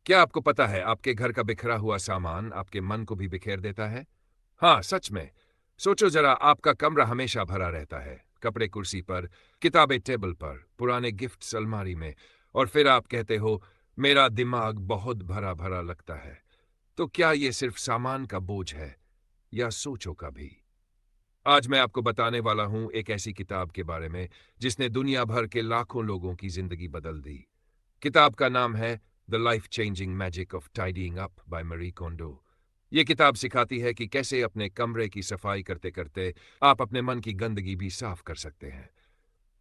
क्या आपको पता है आपके घर का बिखरा हुआ सामान आपके मन को भी बिखेर देता है? हाँ, सच में। सोचो जरा, आपका कमरा हमेशा भरा रहता है, कपड़े कुर्सी पर, किताबें टेबल पर, पुराने गिफ्ट्स अलमारी में, और फिर आप कहते हो, मेरा दिमाग बहुत भरा भरा लगता है। तो क्या ये सिर्फ सामान का बोझ है या सोचों का भी? आज मैं आपको बताने वाला हूं एक ऐसी किताब के बारे में जिसने दुनिया भर के लाखों लोगों की जिंदगी बदल दी। किताब का नाम है the life changing magic of tidying up by मरी कोंडो। ये किताब सिखाती है कि कैसे अपने कमरे की सफाई करते करते आप अपने मन की गंदगी भी साफ कर सकते हैं।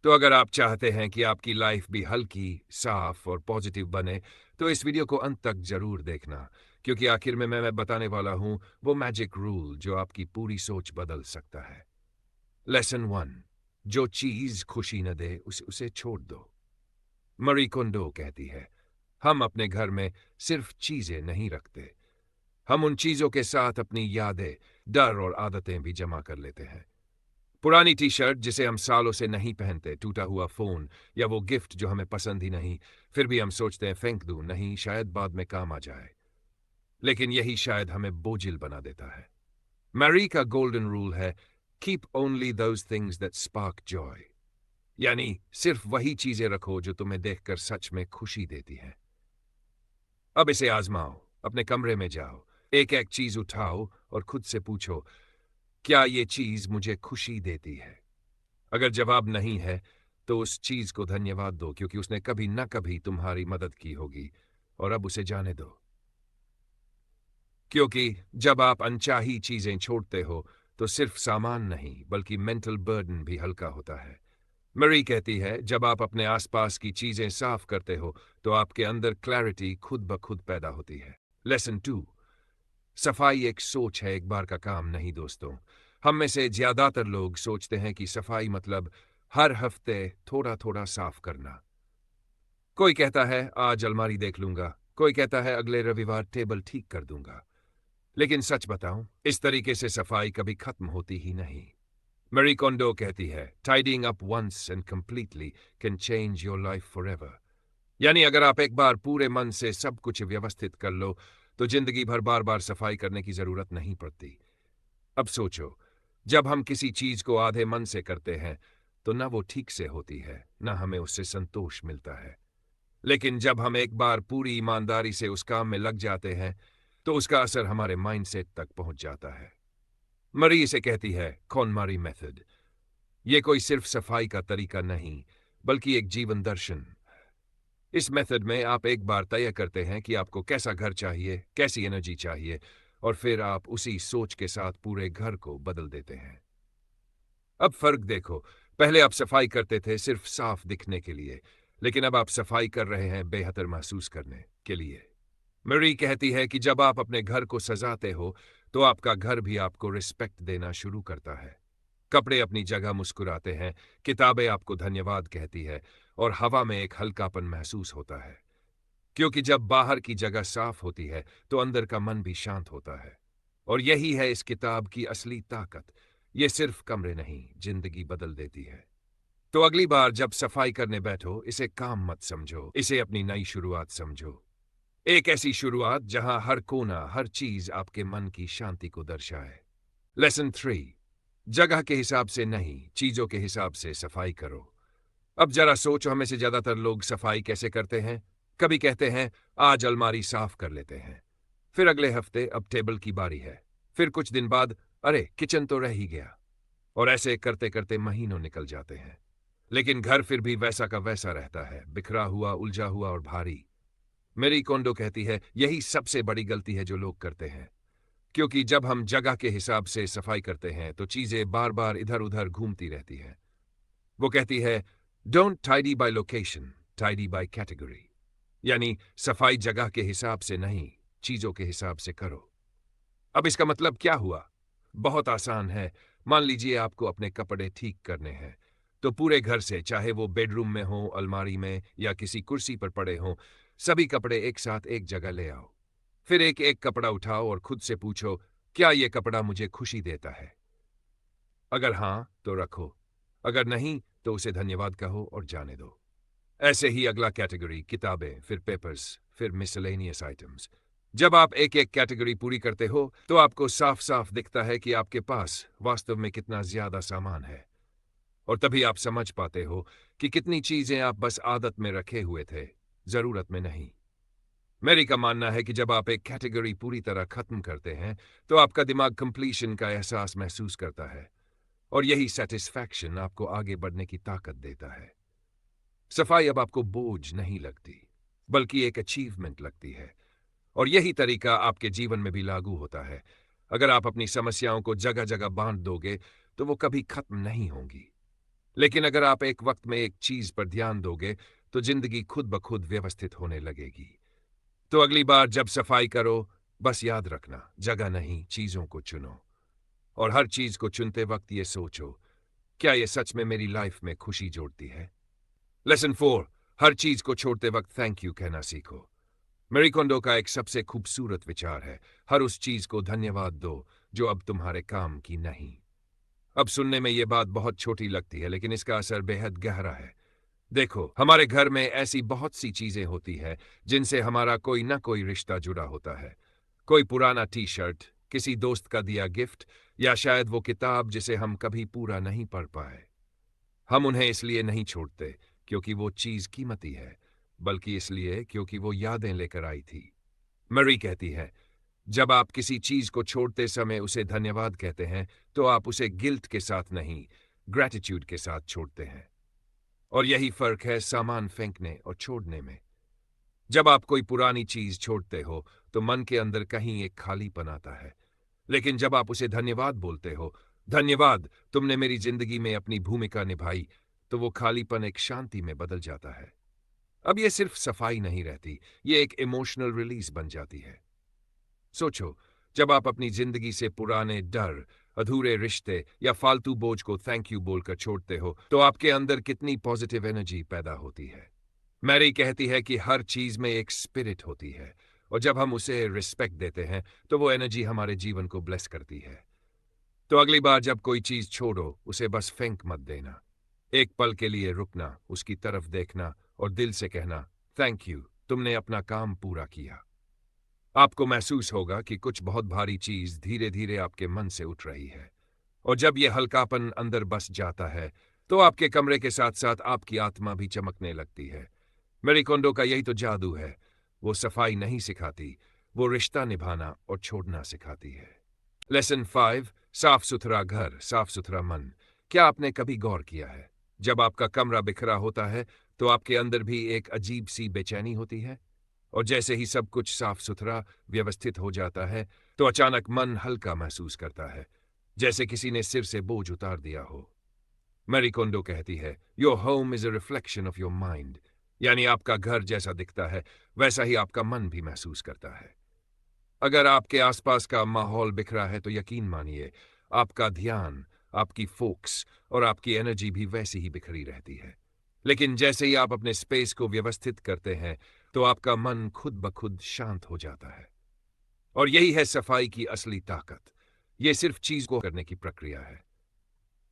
तो अगर आप चाहते हैं कि आपकी लाइफ भी हल्की, साफ और पॉजिटिव बने, तो इस वीडियो को अंत तक जरूर देखना, क्योंकि आखिर में मैं बताने वाला हूं वो मैजिक रूल जो आपकी पूरी सोच बदल सकता है। लेसन वन, जो चीज खुशी न दे उसे छोड़ दो। मरी कोंडो कहती है, हम अपने घर में सिर्फ चीजें नहीं रखते, हम उन चीजों के साथ अपनी यादें, डर और आदतें भी जमा कर लेते हैं। पुरानी टी शर्ट जिसे हम सालों से नहीं पहनते, टूटा हुआ फोन, या वो गिफ्ट जो हमें पसंद ही नहीं, फिर भी हम सोचते हैं फेंक दूं, नहीं शायद बाद में काम आ जाए। लेकिन यही शायद हमें बोझिल बना देता है। मैरी का गोल्डन रूल है, keep only those things that spark Joy. यानी सिर्फ वही चीजें रखो जो तुम्हें देखकर सच में खुशी देती हैं। अब इसे आजमाओ, अपने कमरे में जाओ, एक एक चीज उठाओ और खुद से पूछो, क्या ये चीज मुझे खुशी देती है? अगर जवाब नहीं है, तो उस चीज को धन्यवाद दो, क्योंकि उसने कभी न कभी तुम्हारी मदद की होगी, और अब उसे जाने दो। क्योंकि जब आप अनचाही चीजें छोड़ते हो, तो सिर्फ सामान नहीं बल्कि मेंटल बर्डन भी हल्का होता है। मरी कहती है, जब आप अपने आसपास की चीजें साफ करते हो, तो आपके अंदर क्लैरिटी खुद ब खुद पैदा होती है। लेसन टू, सफाई एक सोच है, एक बार का काम नहीं दोस्तों। हम में से ज्यादातर लोग सोचते हैं कि सफाई मतलब हर हफ्ते थोड़ा थोड़ा साफ करना। कोई कहता है आज अलमारी देख लूंगा, कोई कहता है अगले रविवार टेबल ठीक कर दूंगा। लेकिन सच बताऊं, इस तरीके से सफाई कभी खत्म होती ही नहीं। मैरी कोंडो कहती है, tidying up once and completely can change your life forever. यानी अगर आप एक बार पूरे मन से सब कुछ व्यवस्थित कर लो, तो जिंदगी भर बार बार सफाई करने की जरूरत नहीं पड़ती। अब सोचो, जब हम किसी चीज को आधे मन से करते हैं, तो ना वो ठीक से होती है, ना हमें उससे संतोष मिलता है। लेकिन जब हम एक बार पूरी ईमानदारी से उस काम में लग जाते हैं, तो उसका असर हमारे माइंडसेट तक पहुंच जाता है। मरी इसे कहती है कॉनमारी मेथड। ये कोई सिर्फ सफाई का तरीका नहीं, बल्कि एक जीवन दर्शन। इस मेथड में आप एक बार तय करते हैं कि आपको कैसा घर चाहिए, कैसी एनर्जी चाहिए, और फिर आप उसी सोच के साथ पूरे घर को बदल देते हैं। अब फर्क देखो, पहले आप सफाई करते थे सिर्फ साफ दिखने के लिए, लेकिन अब आप सफाई कर रहे हैं बेहतर महसूस करने के लिए। मरी कहती है कि जब आप अपने घर को सजाते हो, तो आपका घर भी आपको रिस्पेक्ट देना शुरू करता है। कपड़े अपनी जगह मुस्कुराते हैं, किताबें आपको धन्यवाद कहती है, और हवा में एक हल्कापन महसूस होता है। क्योंकि जब बाहर की जगह साफ होती है, तो अंदर का मन भी शांत होता है। और यही है इस किताब की असली ताकत। ये सिर्फ कमरे नहीं, जिंदगी बदल देती है। तो अगली बार जब सफाई करने बैठो, इसे काम मत समझो, इसे अपनी नई शुरुआत समझो। एक ऐसी शुरुआत जहां हर कोना, हर चीज आपके मन की शांति को दर्शाए। लेसन थ्री, जगह के हिसाब से नहीं, चीजों के हिसाब से सफाई करो। अब जरा सोचो, हमें से ज्यादातर लोग सफाई कैसे करते हैं? कभी कहते हैं आज अलमारी साफ कर लेते हैं, फिर अगले हफ्ते अब टेबल की बारी है, फिर कुछ दिन बाद अरे किचन तो रह ही गया, और ऐसे करते करते महीनों निकल जाते हैं। लेकिन घर फिर भी वैसा का वैसा रहता है, बिखरा हुआ, उलझा हुआ और भारी। मेरी कोंडो कहती है, यही सबसे बड़ी गलती है जो लोग करते हैं। क्योंकि जब हम जगह के हिसाब से सफाई करते हैं, तो चीजें बार बार इधर उधर घूमती रहती हैं। वो कहती है, don't tidy by location, tidy by category. यानी सफाई जगह के हिसाब से नहीं, चीजों के हिसाब से करो। अब इसका मतलब क्या हुआ? बहुत आसान है। मान लीजिए आपको अपने कपड़े ठीक करने हैं, तो पूरे घर से, चाहे वो बेडरूम में हो, अलमारी में, या किसी कुर्सी पर पड़े हों, सभी कपड़े एक साथ एक जगह ले आओ। फिर एक एक कपड़ा उठाओ और खुद से पूछो, क्या ये कपड़ा मुझे खुशी देता है? अगर हां, तो रखो, अगर नहीं, तो उसे धन्यवाद कहो और जाने दो। ऐसे ही अगला कैटेगरी, किताबें, फिर पेपर्स, फिर मिसलेनियस आइटम्स। जब आप एक एक कैटेगरी पूरी करते हो तो आपको साफ साफ दिखता है कि आपके पास वास्तव में कितना ज्यादा सामान है। और तभी आप समझ पाते हो कि कितनी चीजें आप बस आदत में रखे हुए थे, जरूरत में नहीं। मेरी का मानना है कि जब आप एक कैटेगरी पूरी तरह खत्म करते हैं तो आपका दिमाग कंप्लीशन का एहसास महसूस करता है, और यही सेटिस्फैक्शन आपको आगे बढ़ने की ताकत देता है। सफाई अब आपको बोझ नहीं लगती, बल्कि एक अचीवमेंट लगती है। और यही तरीका आपके जीवन में भी लागू होता है। अगर आप अपनी समस्याओं को जगह जगह बांट दोगे तो वो कभी खत्म नहीं होंगी, लेकिन अगर आप एक वक्त में एक चीज पर ध्यान दोगे तो जिंदगी खुद ब खुद व्यवस्थित होने लगेगी। तो अगली बार जब सफाई करो, बस याद रखना, जगह नहीं, चीजों को चुनो। और हर चीज को चुनते वक्त ये सोचो, क्या ये सच में मेरी लाइफ में खुशी जोड़ती है? लेसन 4, हर चीज को छोड़ते वक्त थैंक यू कहना सीखो। मैरी कोंडो का एक सबसे खूबसूरत विचार है, हर उस चीज को धन्यवाद दो जो अब तुम्हारे काम की नहीं। अब सुनने में ये बात बहुत छोटी लगती है, लेकिन इसका असर बेहद गहरा है। देखो, हमारे घर में ऐसी बहुत सी चीजें होती है जिनसे हमारा कोई ना कोई रिश्ता जुड़ा होता है। कोई पुराना टी शर्ट, किसी दोस्त का दिया गिफ्ट, या शायद वो किताब जिसे हम कभी पूरा नहीं पढ़ पाए। हम उन्हें इसलिए नहीं छोड़ते क्योंकि वो चीज कीमती है, बल्कि इसलिए क्योंकि वो यादें लेकर आई थी। मरी कहती है, जब आप किसी चीज को छोड़ते समय उसे धन्यवाद कहते हैं तो आप उसे गिल्ट के साथ नहीं, ग्रैटिट्यूड के साथ छोड़ते हैं। और यही फर्क है सामान फेंकने और छोड़ने में। जब आप कोई पुरानी चीज छोड़ते हो तो मन के अंदर कहीं एक खालीपन आता है, लेकिन जब आप उसे धन्यवाद बोलते हो, धन्यवाद तुमने मेरी जिंदगी में अपनी भूमिका निभाई, तो वो खालीपन एक शांति में बदल जाता है। अब ये सिर्फ सफाई नहीं रहती, ये एक इमोशनल रिलीज बन जाती है। सोचो, जब आप अपनी जिंदगी से पुराने डर, अधूरे रिश्ते या फालतू बोझ को थैंक यू बोलकर छोड़ते हो तो आपके अंदर कितनी पॉजिटिव एनर्जी पैदा होती है। मैरी कहती है कि हर चीज में एक स्पिरिट होती है, और जब हम उसे रिस्पेक्ट देते हैं तो वो एनर्जी हमारे जीवन को ब्लेस करती है। तो अगली बार जब कोई चीज छोड़ो, उसे बस फेंक मत देना। एक पल के लिए रुकना, उसकी तरफ देखना और दिल से कहना, थैंक यू, तुमने अपना काम पूरा किया। आपको महसूस होगा कि कुछ बहुत भारी चीज धीरे धीरे आपके मन से उठ रही है, और जब यह हल्कापन अंदर बस जाता है तो आपके कमरे के साथ साथ आपकी आत्मा भी चमकने लगती है। मैरी कोंडो का यही तो जादू है। वो सफाई नहीं सिखाती, वो रिश्ता निभाना और छोड़ना सिखाती है। लेसन 5, साफ सुथरा घर, साफ सुथरा मन। क्या आपने कभी गौर किया है, जब आपका कमरा बिखरा होता है तो आपके अंदर भी एक अजीब सी बेचैनी होती है? और जैसे ही सब कुछ साफ सुथरा, व्यवस्थित हो जाता है तो अचानक मन हल्का महसूस करता है, जैसे किसी ने सिर से बोझ उतार दिया हो। मैरी कोंडो कहती है, your home is a reflection of your mind. यानी आपका घर जैसा दिखता है वैसा ही आपका मन भी महसूस करता है। अगर आपके आसपास का माहौल बिखरा है तो यकीन मानिए, आपका ध्यान, आपकी फोक्स और आपकी एनर्जी भी वैसी ही बिखरी रहती है। लेकिन जैसे ही आप अपने स्पेस को व्यवस्थित करते हैं तो आपका मन खुद ब खुद शांत हो जाता है। और यही है सफाई की असली ताकत। यह सिर्फ चीज को करने की प्रक्रिया है।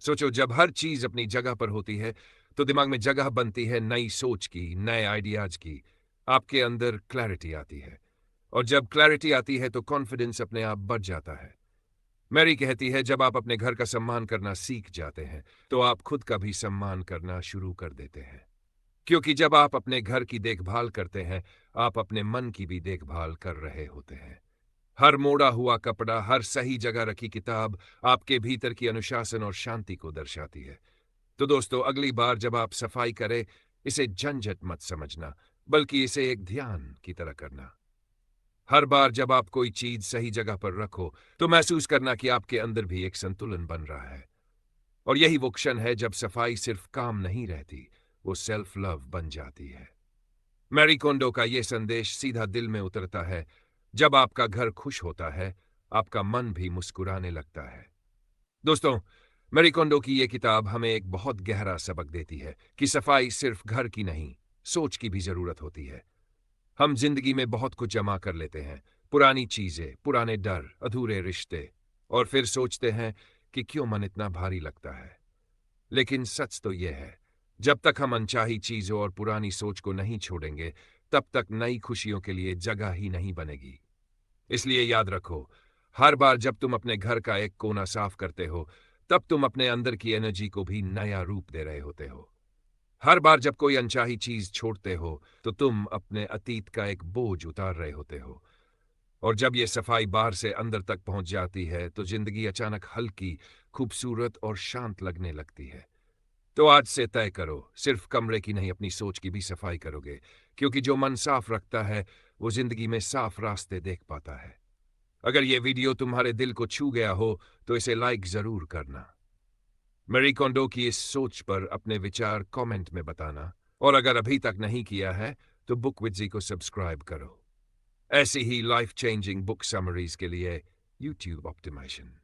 सोचो, जब हर चीज अपनी जगह पर होती है तो दिमाग में जगह बनती है नई सोच की, नए आइडियाज की। आपके अंदर क्लैरिटी आती है, और जब क्लैरिटी आती है तो कॉन्फिडेंस अपने आप बढ़ जाता है। मैरी कहती है, जब आप अपने घर का सम्मान करना सीख जाते हैं तो आप खुद का भी सम्मान करना शुरू कर देते हैं। क्योंकि जब आप अपने घर की देखभाल करते हैं, आप अपने मन की भी देखभाल कर रहे होते हैं। हर मोड़ा हुआ कपड़ा, हर सही जगह रखी किताब आपके भीतर की अनुशासन और शांति को दर्शाती है। तो दोस्तों, अगली बार जब आप सफाई करें, इसे झंझट मत समझना, बल्कि इसे एक ध्यान की तरह करना। हर बार जब आप कोई चीज सही जगह पर रखो तो महसूस करना कि आपके अंदर भी एक संतुलन बन रहा है। और यही वो क्षण है जब सफाई सिर्फ काम नहीं रहती, वो सेल्फ लव बन जाती है। मैरी कोंडो का ये संदेश सीधा दिल में उतरता है। जब आपका घर खुश होता है, आपका मन भी मुस्कुराने लगता है। दोस्तों, मैरी कोंडो की ये किताब हमें एक बहुत गहरा सबक देती है कि सफाई सिर्फ घर की नहीं, सोच की भी जरूरत होती है। हम जिंदगी में बहुत कुछ जमा कर लेते हैं, पुरानी चीजें, पुराने डर, अधूरे रिश्ते, और फिर सोचते हैं कि क्यों मन इतना भारी लगता है। लेकिन सच तो यह है, जब तक हम अनचाही चीजों और पुरानी सोच को नहीं छोड़ेंगे, तब तक नई खुशियों के लिए जगह ही नहीं बनेगी। इसलिए याद रखो, हर बार जब तुम अपने घर का एक कोना साफ करते हो, तब तुम अपने अंदर की एनर्जी को भी नया रूप दे रहे होते हो। हर बार जब कोई अनचाही चीज छोड़ते हो, तो तुम अपने अतीत का एक बोझ उतार रहे होते हो। और जब ये सफाई बाहर से अंदर तक पहुंच जाती है, तो जिंदगी अचानक हल्की, खूबसूरत और शांत लगने लगती है। तो आज से तय करो, सिर्फ कमरे की नहीं, अपनी सोच की भी सफाई करोगे, क्योंकि जो मन साफ रखता है, वो जिंदगी में साफ रास्ते देख पाता है। अगर ये वीडियो तुम्हारे दिल को छू गया हो, तो इसे लाइक जरूर करना। मैरी कोंडो की इस सोच पर अपने विचार कमेंट में बताना, और अगर अभी तक नहीं किया है, तो बुक विज़ी को सब्सक्राइब करो। ऐसी ही लाइफ चेंजिंग बुक समरीज के लिए यूट्यूब ऑप्टिमाइजेशन।